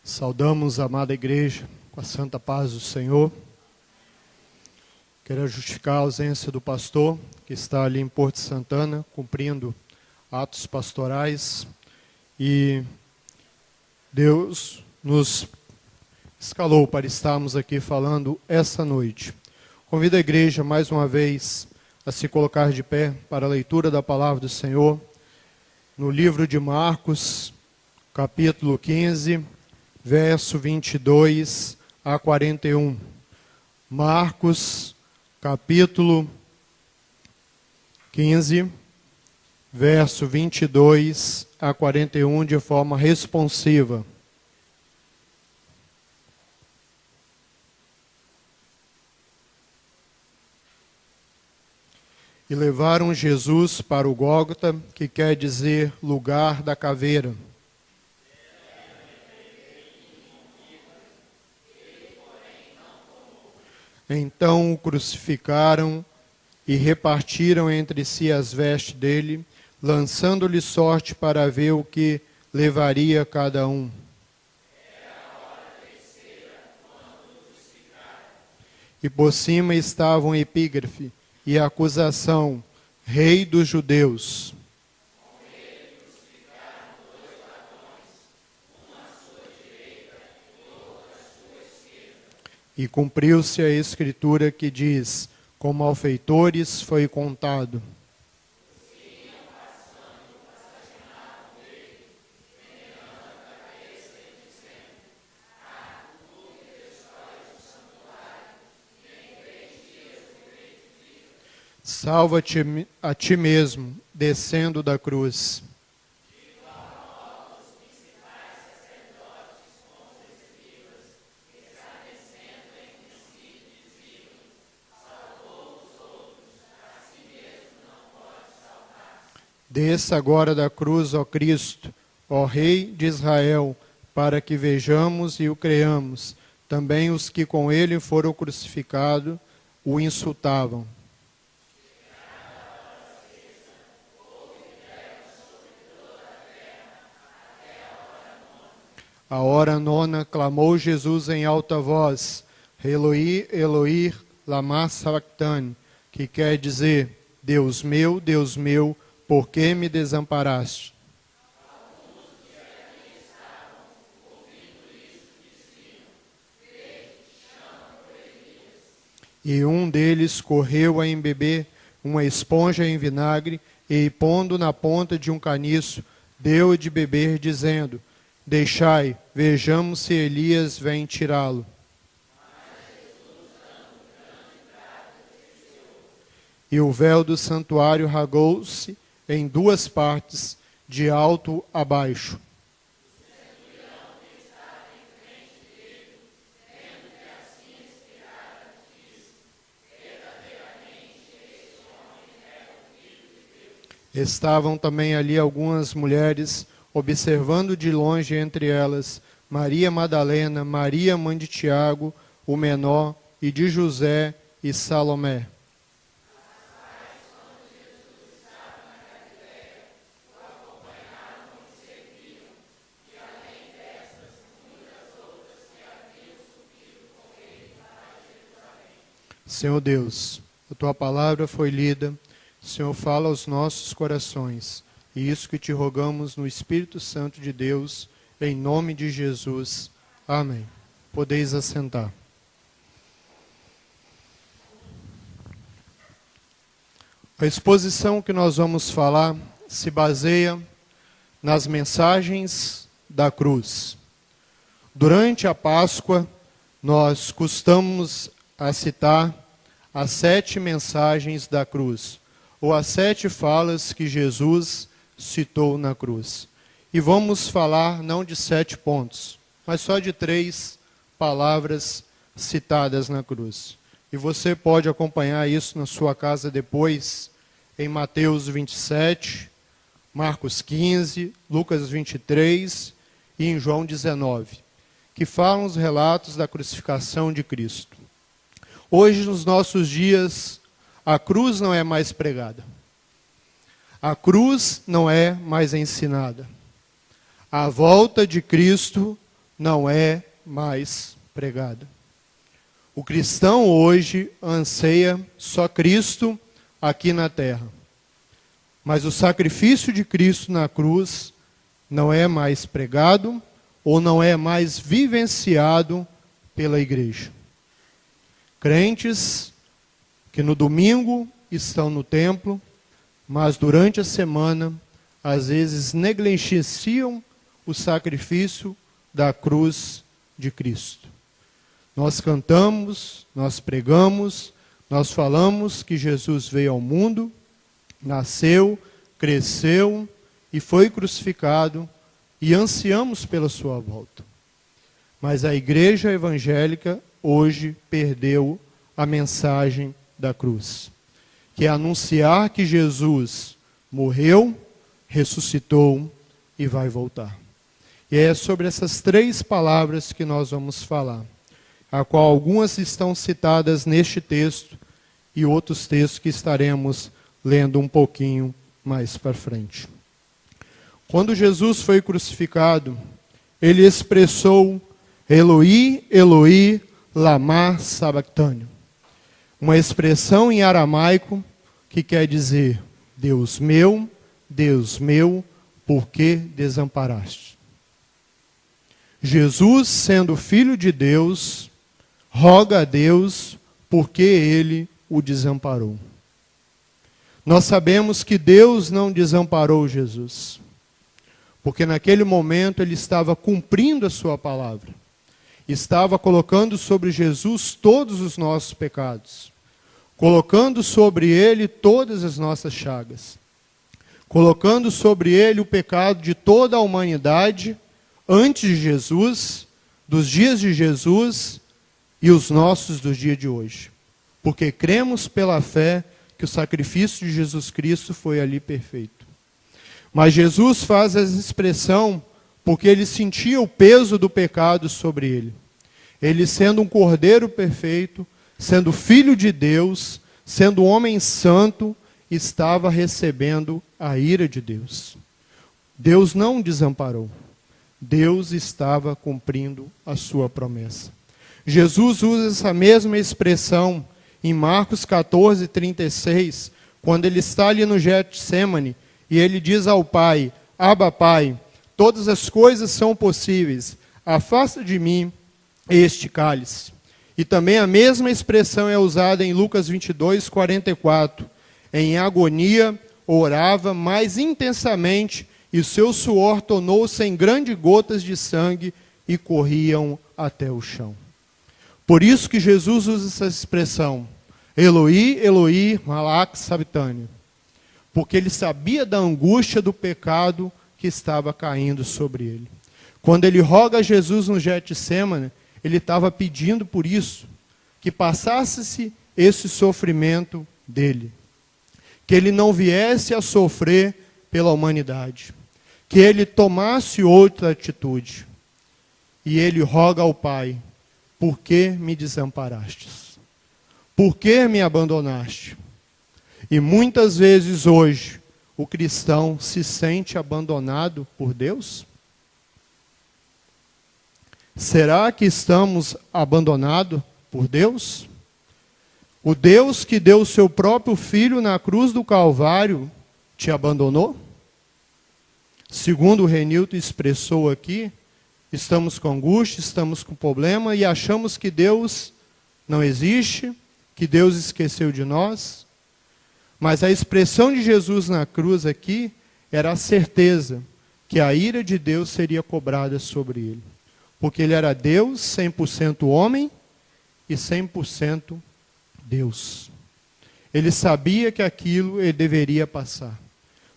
Saudamos a amada igreja com a santa paz do Senhor. Quero justificar a ausência do pastor, que está ali em Porto Santana, cumprindo atos pastorais. E Deus nos escalou para estarmos aqui falando essa noite. Convido a igreja mais uma vez a se colocar de pé para a leitura da palavra do Senhor, no livro de Marcos, capítulo 15, verso 22 a 41. Marcos, capítulo 15, verso 22 a 41, de forma responsiva. E levaram Jesus para o Gólgota, que quer dizer lugar da caveira. Então o crucificaram e repartiram entre si as vestes dele, lançando-lhe sorte para ver o que levaria cada um. E por cima estava um epígrafe e a acusação: Rei dos Judeus. E cumpriu-se a escritura que diz: com malfeitores foi contado. Salva-te a ti mesmo, descendo da cruz. Desça agora da cruz, ó Cristo, ó Rei de Israel, para que vejamos e o creamos. Também os que com ele foram crucificados o insultavam. A hora nona, clamou Jesus em alta voz: Eloi, Eloi, lama sabachthani, que quer dizer: Deus meu, por que me desamparaste? E um deles correu a embeber uma esponja em vinagre e, pondo na ponta de um caniço, deu de beber, dizendo: Deixai, vejamos se Elias vem tirá-lo. E o véu do santuário rasgou-se em duas partes, de alto a baixo. Estavam também ali algumas mulheres, observando de longe, entre elas Maria Madalena, Maria mãe de Tiago, o menor, e de José e Salomé. Senhor Deus, a tua palavra foi lida, Senhor, fala aos nossos corações. E isso que te rogamos no Espírito Santo de Deus, em nome de Jesus. Amém. Podeis assentar. A exposição que nós vamos falar se baseia nas mensagens da cruz. Durante a Páscoa, nós costumamos a citar as 7 mensagens da cruz, ou as 7 falas que Jesus citou na cruz. E vamos falar não de 7 pontos, mas só de 3 palavras citadas na cruz. E você pode acompanhar isso na sua casa depois, em Mateus 27, Marcos 15, Lucas 23 e em João 19, que falam os relatos da crucificação de Cristo. Hoje, nos nossos dias, a cruz não é mais pregada. A cruz não é mais ensinada. A volta de Cristo não é mais pregada. O cristão hoje anseia só Cristo aqui na terra. Mas o sacrifício de Cristo na cruz não é mais pregado ou não é mais vivenciado pela igreja. Crentes que no domingo estão no templo, mas durante a semana, às vezes negligenciam o sacrifício da cruz de Cristo. Nós cantamos, nós pregamos, nós falamos que Jesus veio ao mundo, nasceu, cresceu e foi crucificado e ansiamos pela sua volta. Mas a igreja evangélica hoje perdeu a mensagem da cruz, que é anunciar que Jesus morreu, ressuscitou e vai voltar. E é sobre essas 3 palavras que nós vamos falar, a qual algumas estão citadas neste texto e outros textos que estaremos lendo um pouquinho mais para frente. Quando Jesus foi crucificado, ele expressou Eloi, Eloi, lama sabachthani. Uma expressão em aramaico que quer dizer Deus meu, por que desamparaste? Jesus, sendo filho de Deus, roga a Deus porque ele o desamparou. Nós sabemos que Deus não desamparou Jesus, porque naquele momento ele estava cumprindo a sua palavra. Estava colocando sobre Jesus todos os nossos pecados, colocando sobre ele todas as nossas chagas, colocando sobre ele o pecado de toda a humanidade, antes de Jesus, dos dias de Jesus e os nossos dos dias de hoje. Porque cremos pela fé que o sacrifício de Jesus Cristo foi ali perfeito. Mas Jesus faz essa expressão porque ele sentia o peso do pecado sobre ele. Ele, sendo um cordeiro perfeito, sendo filho de Deus, sendo um homem santo, estava recebendo a ira de Deus. Deus não o desamparou. Deus estava cumprindo a sua promessa. Jesus usa essa mesma expressão em Marcos 14, 36, quando ele está ali no Getsemane, e ele diz ao Pai, Abba, Pai, todas as coisas são possíveis, afasta de mim este cálice. E também a mesma expressão é usada em Lucas 22, 44. Em agonia, orava mais intensamente, e o seu suor tornou-se em grandes gotas de sangue e corriam até o chão. Por isso que Jesus usa essa expressão, Eloi, Eloi, lama sabachthani. Porque ele sabia da angústia do pecado que estava caindo sobre ele. Quando ele roga a Jesus no Getsemane, ele estava pedindo por isso, que passasse-se esse sofrimento dele. Que ele não viesse a sofrer pela humanidade. Que ele tomasse outra atitude. E ele roga ao Pai, por que me desamparastes? Por que me abandonaste? E muitas vezes hoje, o cristão se sente abandonado por Deus? Será que estamos abandonados por Deus? O Deus que deu o seu próprio Filho na cruz do Calvário te abandonou? Segundo o Renilton expressou aqui, estamos com angústia, estamos com problema e achamos que Deus não existe, que Deus esqueceu de nós. Mas a expressão de Jesus na cruz aqui era a certeza que a ira de Deus seria cobrada sobre ele. Porque ele era Deus, 100% homem e 100% Deus. Ele sabia que aquilo ele deveria passar.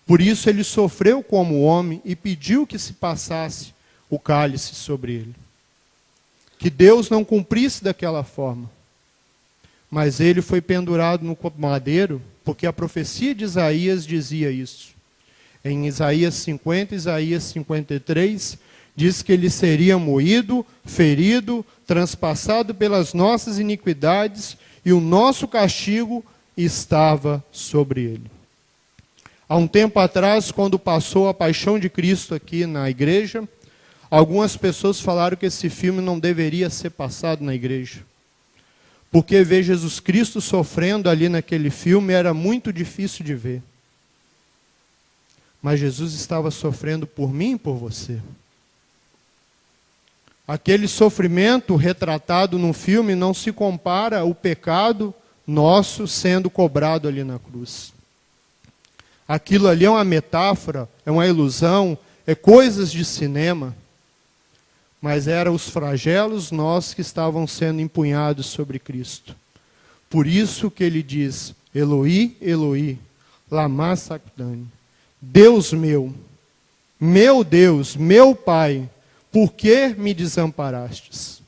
Por isso ele sofreu como homem e pediu que se passasse o cálice sobre ele. Que Deus não cumprisse daquela forma. Mas ele foi pendurado no madeiro, porque a profecia de Isaías dizia isso. Em Isaías 50, Isaías 53, diz que ele seria moído, ferido, transpassado pelas nossas iniquidades, e o nosso castigo estava sobre ele. Há um tempo atrás, quando passou a paixão de Cristo aqui na igreja, Algumas pessoas falaram que esse filme não deveria ser passado na igreja. Porque ver Jesus Cristo sofrendo ali naquele filme era muito difícil de ver. Mas Jesus estava sofrendo por mim e por você. Aquele sofrimento retratado no filme não se compara ao pecado nosso sendo cobrado ali na cruz. Aquilo ali é uma metáfora, é uma ilusão, é coisas de cinema. Mas eram os flagelos nossos que estavam sendo empunhados sobre Cristo. Por isso que ele diz, Eloi, Eloi, lama sabachthani. Deus meu Deus, meu Pai, por que me desamparastes?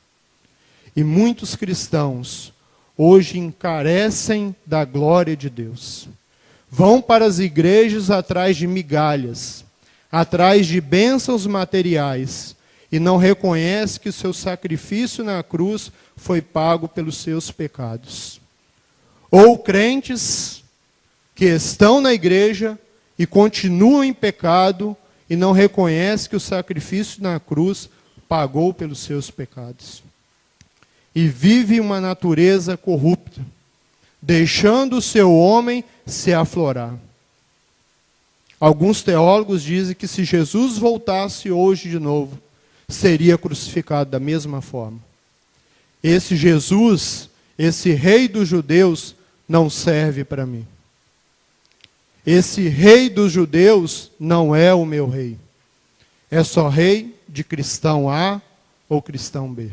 E muitos cristãos hoje encarecem da glória de Deus. Vão para as igrejas atrás de migalhas, atrás de bênçãos materiais, e não reconhecem que o seu sacrifício na cruz foi pago pelos seus pecados. Ou crentes que estão na igreja e continuam em pecado e não reconhecem que o sacrifício na cruz pagou pelos seus pecados. E vive uma natureza corrupta, deixando o seu homem se aflorar. Alguns teólogos dizem que se Jesus voltasse hoje de novo, seria crucificado da mesma forma. Esse Jesus, esse rei dos judeus, não serve para mim. Esse rei dos judeus não é o meu rei. É só rei de cristão A ou cristão B.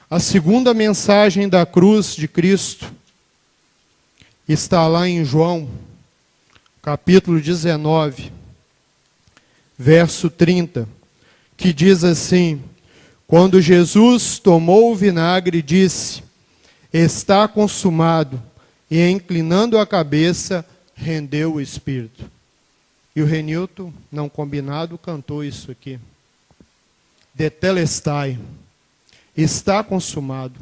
A segunda mensagem da cruz de Cristo está lá em João, capítulo 19, verso 30, que diz assim: quando Jesus tomou o vinagre, disse, está consumado, e inclinando a cabeça, rendeu o Espírito. E o Renilton, não combinado, cantou isso aqui. Tetelestai, está consumado.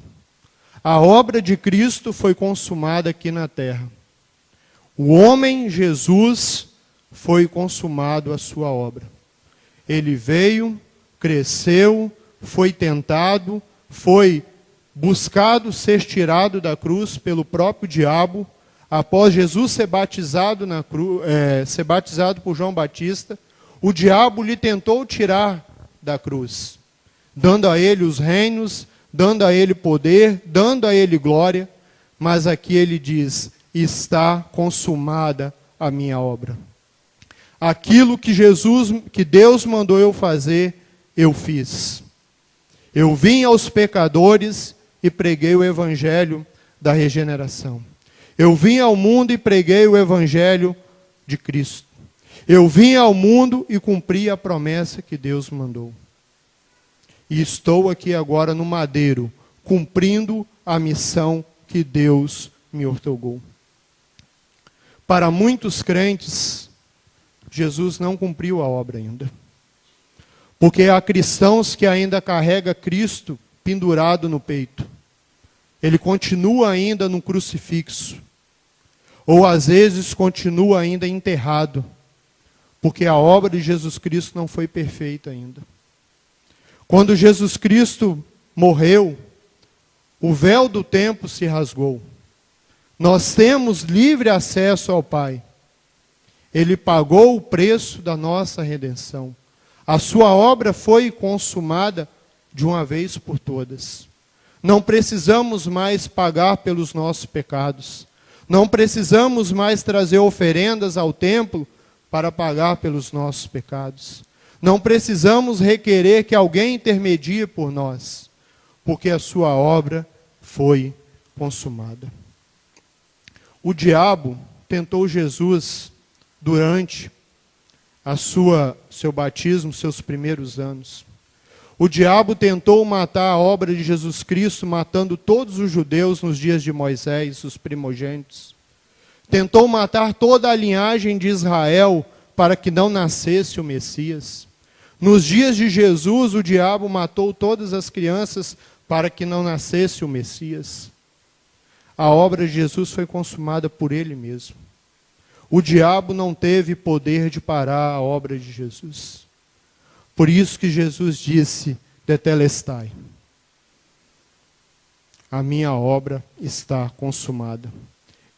A obra de Cristo foi consumada aqui na terra. O homem, Jesus, foi consumado a sua obra. Ele veio, cresceu, foi tentado, foi buscado ser tirado da cruz pelo próprio diabo. Após Jesus ser batizado ser batizado por João Batista, o diabo lhe tentou tirar da cruz, dando a ele os reinos, dando a ele poder, dando a ele glória, mas aqui ele diz, está consumada a minha obra. Aquilo que Deus mandou eu fazer, eu fiz. Eu vim aos pecadores e preguei o evangelho da regeneração. Eu vim ao mundo e preguei o evangelho de Cristo. Eu vim ao mundo e cumpri a promessa que Deus mandou. E estou aqui agora no madeiro, cumprindo a missão que Deus me outorgou. Para muitos crentes, Jesus não cumpriu a obra ainda. Porque há cristãos que ainda carregam Cristo pendurado no peito. Ele continua ainda no crucifixo. Ou às vezes continua ainda enterrado. Porque a obra de Jesus Cristo não foi perfeita ainda. Quando Jesus Cristo morreu, o véu do templo se rasgou. Nós temos livre acesso ao Pai. Ele pagou o preço da nossa redenção. A sua obra foi consumada de uma vez por todas. Não precisamos mais pagar pelos nossos pecados. Não precisamos mais trazer oferendas ao templo para pagar pelos nossos pecados. Não precisamos requerer que alguém intermedie por nós, porque a sua obra foi consumada. O diabo tentou Jesus durante seu batismo, seus primeiros anos. O diabo tentou matar a obra de Jesus Cristo, matando todos os judeus nos dias de Moisés, os primogênitos. Tentou matar toda a linhagem de Israel para que não nascesse o Messias. Nos dias de Jesus, o diabo matou todas as crianças para que não nascesse o Messias. A obra de Jesus foi consumada por ele mesmo. O diabo não teve poder de parar a obra de Jesus. Por isso que Jesus disse, tetelestai. A minha obra está consumada.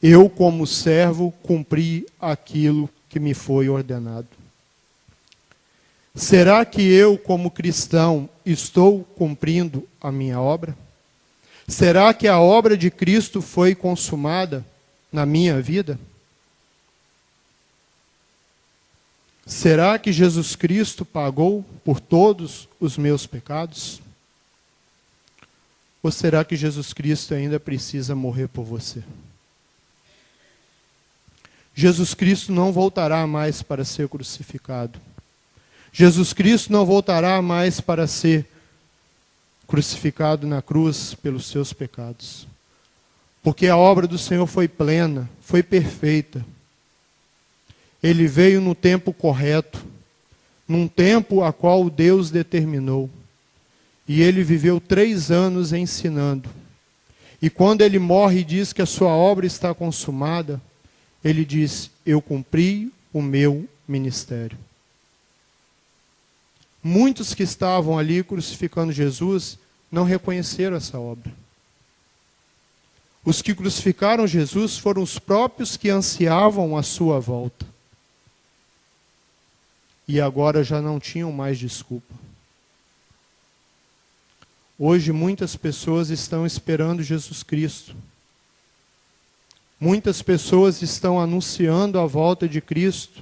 Eu, como servo, cumpri aquilo que me foi ordenado. Será que eu, como cristão, estou cumprindo a minha obra? Será que a obra de Cristo foi consumada na minha vida? Será que Jesus Cristo pagou por todos os meus pecados? Ou será que Jesus Cristo ainda precisa morrer por você? Jesus Cristo não voltará mais para ser crucificado. Jesus Cristo não voltará mais para ser crucificado na cruz pelos seus pecados. Porque a obra do Senhor foi plena, foi perfeita. Ele veio no tempo correto, num tempo a qual Deus determinou. E ele viveu 3 anos ensinando. E quando ele morre e diz que a sua obra está consumada, ele diz, eu cumpri o meu ministério. Muitos que estavam ali crucificando Jesus não reconheceram essa obra. Os que crucificaram Jesus foram os próprios que ansiavam a sua volta. E agora já não tinham mais desculpa. Hoje muitas pessoas estão esperando Jesus Cristo. Muitas pessoas estão anunciando a volta de Cristo.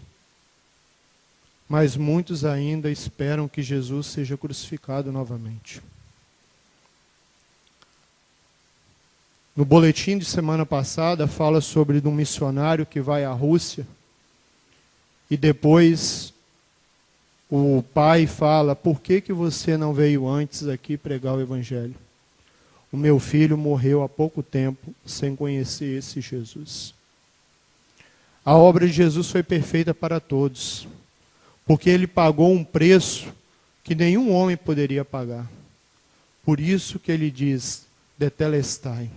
Mas muitos ainda esperam que Jesus seja crucificado novamente. No boletim de semana passada fala sobre um missionário que vai à Rússia e depois o pai fala, por que você não veio antes aqui pregar o evangelho? O meu filho morreu há pouco tempo sem conhecer esse Jesus. A obra de Jesus foi perfeita para todos. Porque ele pagou um preço que nenhum homem poderia pagar. Por isso que ele diz, tetelestai,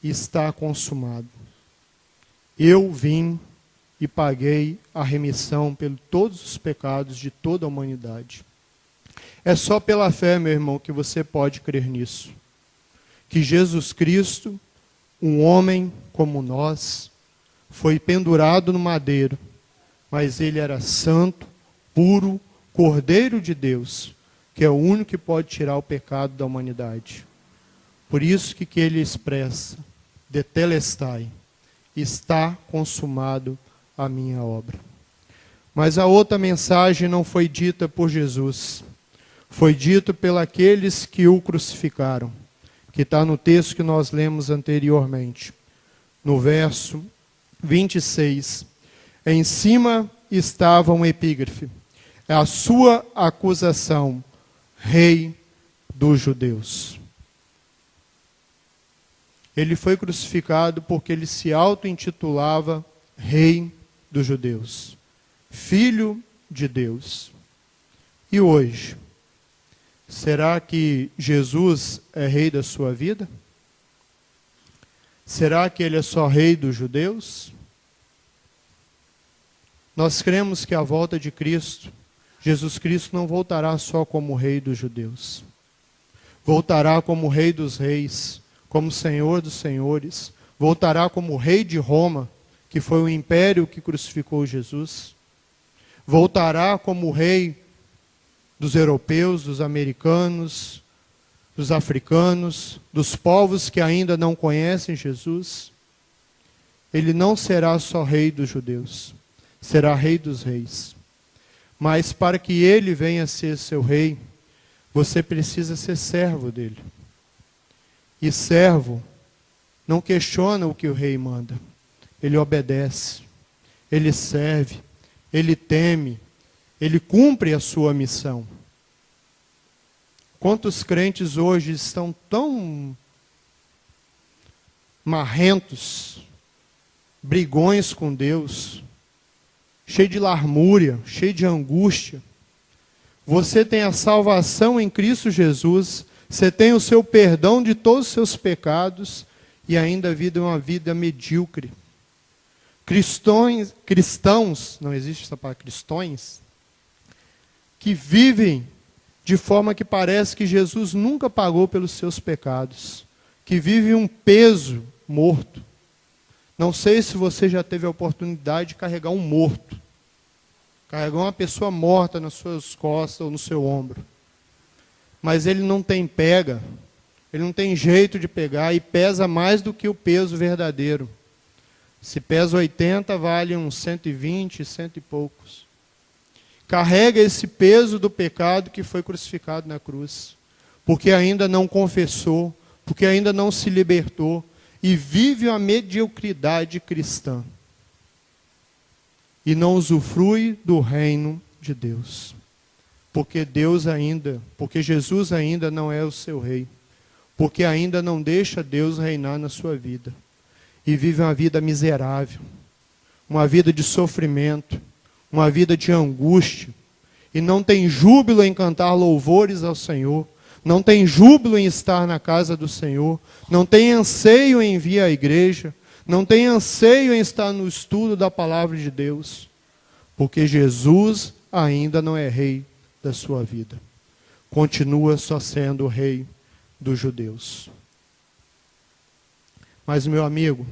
está consumado. Eu vim e paguei a remissão por todos os pecados de toda a humanidade. É só pela fé, meu irmão, que você pode crer nisso. Que Jesus Cristo, um homem como nós, foi pendurado no madeiro, mas ele era santo, puro, Cordeiro de Deus, que é o único que pode tirar o pecado da humanidade. Por isso que ele expressa, tetelestai, está consumado a minha obra. Mas a outra mensagem não foi dita por Jesus, foi dito pelos que o crucificaram, que está no texto que nós lemos anteriormente, no verso 26. Em cima estava um epígrafe, é a sua acusação, Rei dos Judeus. Ele foi crucificado porque ele se auto-intitulava Rei dos Judeus, Filho de Deus. E hoje, será que Jesus é Rei da sua vida? Será que ele é só Rei dos Judeus? Nós cremos que a volta de Cristo, Jesus Cristo não voltará só como Rei dos Judeus. Voltará como Rei dos Reis, como Senhor dos Senhores. Voltará como Rei de Roma, que foi o império que crucificou Jesus. Voltará como Rei dos europeus, dos americanos, dos africanos, dos povos que ainda não conhecem Jesus. Ele não será só Rei dos Judeus, será Rei dos Reis. Mas para que ele venha a ser seu rei, você precisa ser servo dele. E servo não questiona o que o rei manda. Ele obedece, ele serve, ele teme, ele cumpre a sua missão. Quantos crentes hoje estão tão marrentos, brigões com Deus, cheio de larmúria, cheio de angústia. Você tem a salvação em Cristo Jesus, você tem o seu perdão de todos os seus pecados e ainda a vida é uma vida medíocre. Cristãos, não existe essa palavra, cristões, que vivem de forma que parece que Jesus nunca pagou pelos seus pecados, que vivem um peso morto. Não sei se você já teve a oportunidade de carregar um morto, carregar uma pessoa morta nas suas costas ou no seu ombro. Mas ele não tem pega, ele não tem jeito de pegar e pesa mais do que o peso verdadeiro. Se pesa 80, vale uns 120, cento e poucos. Carrega esse peso do pecado que foi crucificado na cruz, porque ainda não confessou, porque ainda não se libertou e vive uma mediocridade cristã e não usufrui do reino de Deus, porque Jesus ainda não é o seu rei, porque ainda não deixa Deus reinar na sua vida e vive uma vida miserável, uma vida de sofrimento, uma vida de angústia, e não tem júbilo em cantar louvores ao Senhor, não tem júbilo em estar na casa do Senhor, não tem anseio em vir à igreja, não tem anseio em estar no estudo da palavra de Deus, porque Jesus ainda não é rei da sua vida. Continua só sendo o rei dos judeus. Mas, meu amigo,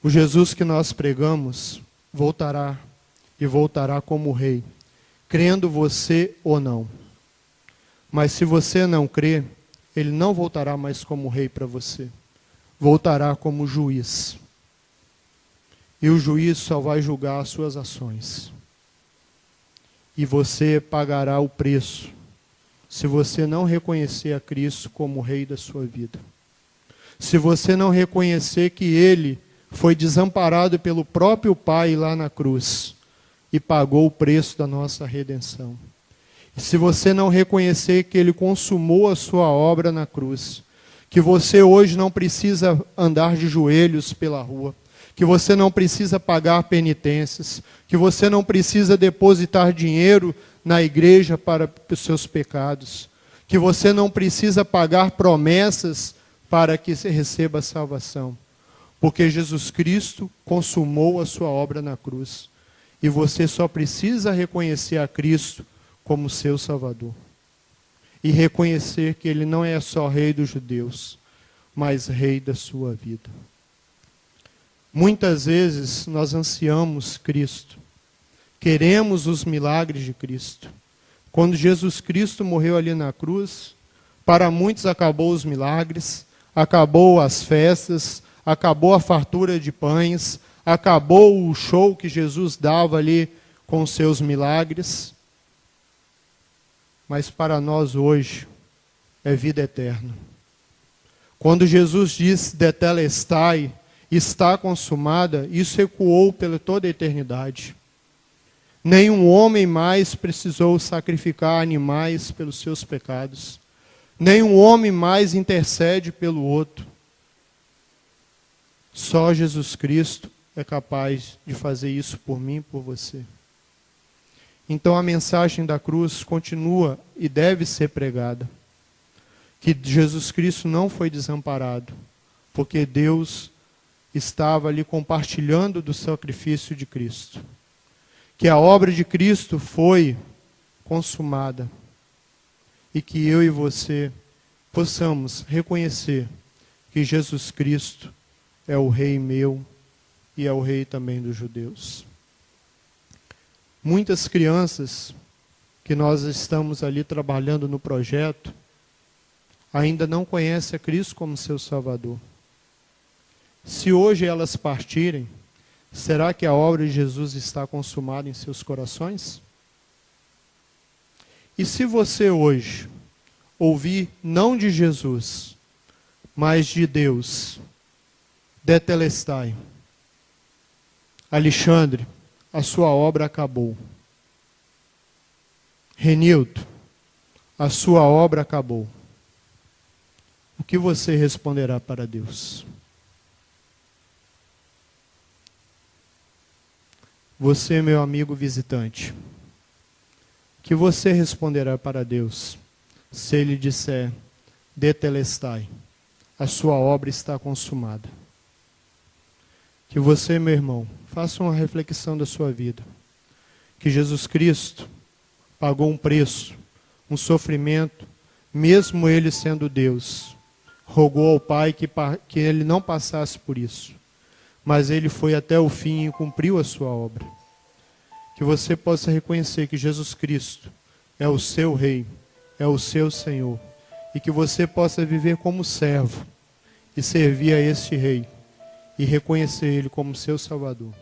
o Jesus que nós pregamos voltará, e voltará como rei, crendo você ou não. Mas se você não crê, ele não voltará mais como rei para você. Voltará como juiz. E o juiz só vai julgar as suas ações. E você pagará o preço, se você não reconhecer a Cristo como rei da sua vida. Se você não reconhecer que ele foi desamparado pelo próprio Pai lá na cruz e pagou o preço da nossa redenção. E se você não reconhecer que ele consumou a sua obra na cruz, que você hoje não precisa andar de joelhos pela rua, que você não precisa pagar penitências, que você não precisa depositar dinheiro na igreja para os seus pecados, que você não precisa pagar promessas para que você receba a salvação, porque Jesus Cristo consumou a sua obra na cruz, e você só precisa reconhecer a Cristo como seu Salvador, e reconhecer que ele não é só rei dos judeus, mas rei da sua vida. Muitas vezes nós ansiamos Cristo, queremos os milagres de Cristo. Quando Jesus Cristo morreu ali na cruz, para muitos acabou os milagres, acabou as festas, acabou a fartura de pães, acabou o show que Jesus dava ali com os seus milagres. Mas para nós hoje é vida eterna. Quando Jesus diz tetelestai, está consumada, isso ecoou pela toda a eternidade. Nenhum homem mais precisou sacrificar animais pelos seus pecados. Nenhum homem mais intercede pelo outro. Só Jesus Cristo é capaz de fazer isso por mim e por você. Então a mensagem da cruz continua e deve ser pregada. Que Jesus Cristo não foi desamparado, porque Deus estava ali compartilhando do sacrifício de Cristo. Que a obra de Cristo foi consumada. E que eu e você possamos reconhecer que Jesus Cristo é o Rei meu e é o Rei também dos judeus. Muitas crianças que nós estamos ali trabalhando no projeto ainda não conhecem a Cristo como seu Salvador. Se hoje elas partirem, será que a obra de Jesus está consumada em seus corações? E se você hoje ouvir não de Jesus, mas de Deus, tetelestai, Alexandre, a sua obra acabou. Renildo, a sua obra acabou. O que você responderá para Deus? Você, meu amigo visitante, o que você responderá para Deus se Ele disser, tetelestai, a sua obra está consumada? Que você, meu irmão, faça uma reflexão da sua vida. Que Jesus Cristo pagou um preço, um sofrimento, mesmo ele sendo Deus. Rogou ao Pai que ele não passasse por isso. Mas ele foi até o fim e cumpriu a sua obra. Que você possa reconhecer que Jesus Cristo é o seu Rei, é o seu Senhor. E que você possa viver como servo e servir a este Rei. E reconhecer Ele como seu Salvador.